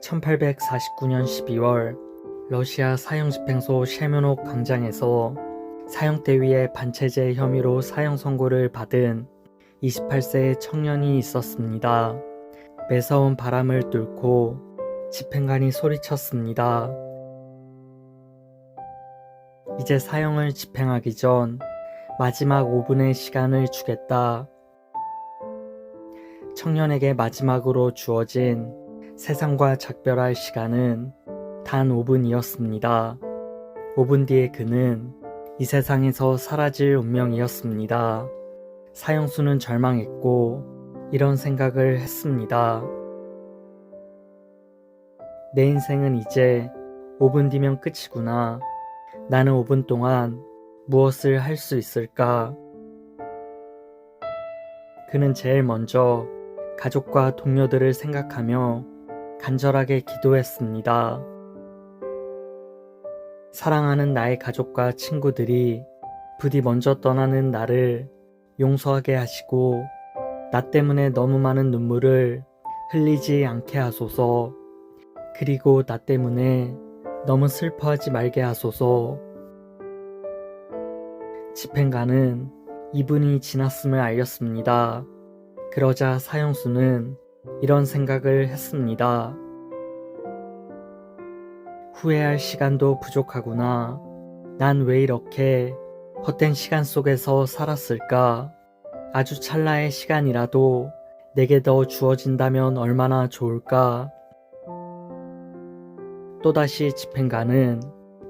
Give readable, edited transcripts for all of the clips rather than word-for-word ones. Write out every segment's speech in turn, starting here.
1849년 12월 러시아 사형집행소 셰면옥 광장에서 사형대 위에 반체제 혐의로 사형 선고를 받은 28세의 청년이 있었습니다. 매서운 바람을 뚫고 집행관이 소리쳤습니다. 이제 사형을 집행하기 전 마지막 5분의 시간을 주겠다. 청년에게 마지막으로 주어진 세상과 작별할 시간은 단 5분이었습니다. 5분 뒤에 그는 이 세상에서 사라질 운명이었습니다. 사형수는 절망했고 이런 생각을 했습니다. 내 인생은 이제 5분 뒤면 끝이구나. 나는 5분 동안 무엇을 할 수 있을까? 그는 제일 먼저 가족과 동료들을 생각하며 간절하게 기도했습니다. 사랑하는 나의 가족과 친구들이 부디 먼저 떠나는 나를 용서하게 하시고 나 때문에 너무 많은 눈물을 흘리지 않게 하소서. 그리고 나 때문에 너무 슬퍼하지 말게 하소서. 집행관은 2분이 지났음을 알렸습니다. 그러자 사형수는 이런 생각을 했습니다. 후회할 시간도 부족하구나. 난 왜 이렇게 헛된 시간 속에서 살았을까? 아주 찰나의 시간이라도 내게 더 주어진다면 얼마나 좋을까? 또다시 집행관은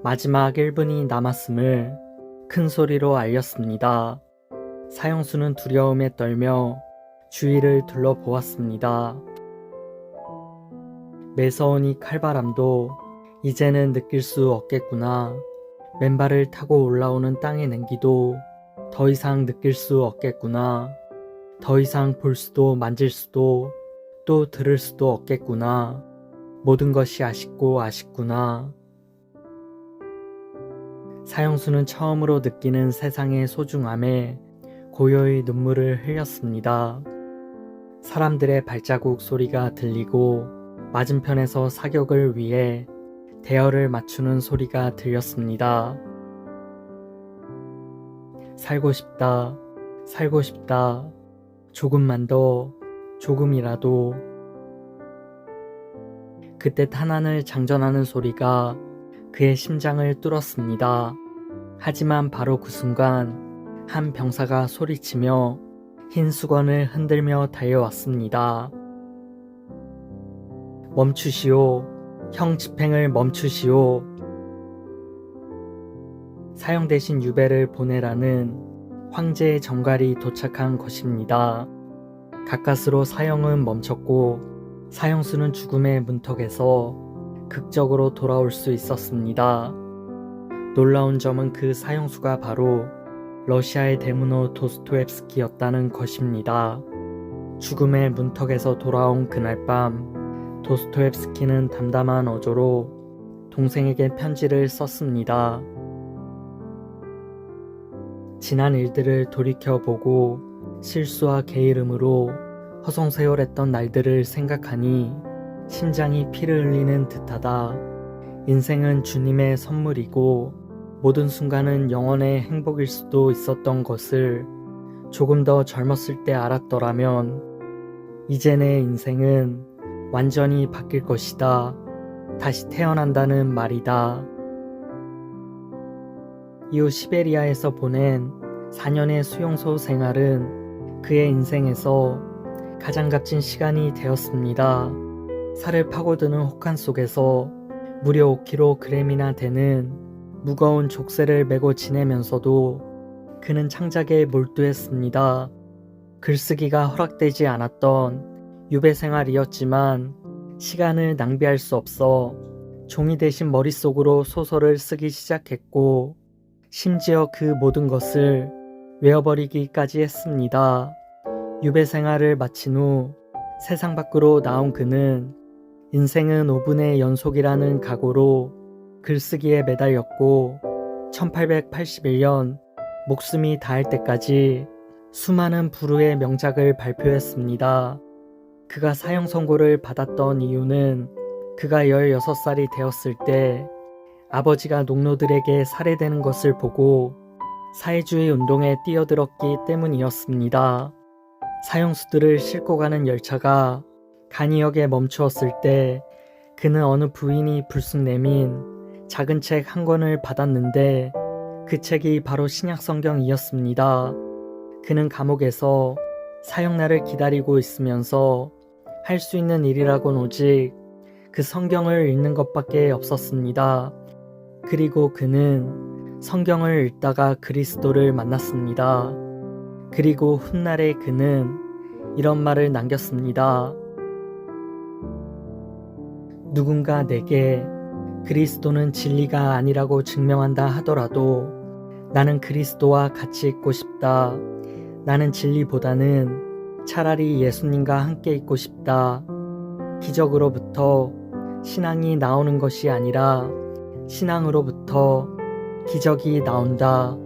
마지막 1분이 남았음을 큰 소리로 알렸습니다. 사형수는 두려움에 떨며 주위를 둘러보았습니다. 매서운 이 칼바람도 이제는 느낄 수 없겠구나. 맨발을 타고 올라오는 땅의 냉기도 더 이상 느낄 수 없겠구나. 더 이상 볼 수도 만질 수도 또 들을 수도 없겠구나. 모든 것이 아쉽고 아쉽구나. 사형수는 처음으로 느끼는 세상의 소중함에 고요히 눈물을 흘렸습니다. 사람들의 발자국 소리가 들리고 맞은편에서 사격을 위해 대열을 맞추는 소리가 들렸습니다. 살고 싶다, 살고 싶다, 조금만 더, 조금이라도. 그때 탄환을 장전하는 소리가 그의 심장을 뚫었습니다. 하지만 바로 그 순간 한 병사가 소리치며 흰 수건을 흔들며 달려왔습니다. 멈추시오. 형 집행을 멈추시오. 사형 대신 유배를 보내라는 황제의 정갈이 도착한 것입니다. 가까스로 사형은 멈췄고 사형수는 죽음의 문턱에서 극적으로 돌아올 수 있었습니다. 놀라운 점은 그 사형수가 바로 러시아의 대문호 도스토옙스키였다는 것입니다. 죽음의 문턱에서 돌아온 그날 밤 도스토옙스키는 담담한 어조로 동생에게 편지를 썼습니다. 지난 일들을 돌이켜보고 실수와 게으름으로 허송세월했던 날들을 생각하니 심장이 피를 흘리는 듯하다. 인생은 주님의 선물이고 모든 순간은 영원의 행복일 수도 있었던 것을 조금 더 젊었을 때 알았더라면 이제 내 인생은 완전히 바뀔 것이다. 다시 태어난다는 말이다. 이후 시베리아에서 보낸 4년의 수용소 생활은 그의 인생에서 가장 값진 시간이 되었습니다. 살을 파고드는 혹한 속에서 무려 5kg이나 되는 무거운 족쇄를 메고 지내면서도 그는 창작에 몰두했습니다. 글쓰기가 허락되지 않았던 유배 생활이었지만 시간을 낭비할 수 없어 종이 대신 머릿속으로 소설을 쓰기 시작했고 심지어 그 모든 것을 외워버리기까지 했습니다. 유배 생활을 마친 후 세상 밖으로 나온 그는 인생은 5분의 연속이라는 각오로 글쓰기에 매달렸고 1881년 목숨이 닿을 때까지 수많은 불후의 명작을 발표했습니다. 그가 사형 선고를 받았던 이유는 그가 16살이 되었을 때 아버지가 농노들에게 살해되는 것을 보고 사회주의 운동에 뛰어들었기 때문이었습니다. 사형수들을 싣고 가는 열차가 간이역에 멈추었을 때 그는 어느 부인이 불쑥 내민 작은 책 한 권을 받았는데 그 책이 바로 신약성경이었습니다. 그는 감옥에서 사형날을 기다리고 있으면서 할 수 있는 일이라곤 오직 그 성경을 읽는 것밖에 없었습니다. 그리고 그는 성경을 읽다가 그리스도를 만났습니다. 그리고 훗날에 그는 이런 말을 남겼습니다. 누군가 내게 그리스도는 진리가 아니라고 증명한다 하더라도 나는 그리스도와 같이 있고 싶다. 나는 진리보다는 차라리 예수님과 함께 있고 싶다. 기적으로부터 신앙이 나오는 것이 아니라 신앙으로부터 기적이 나온다.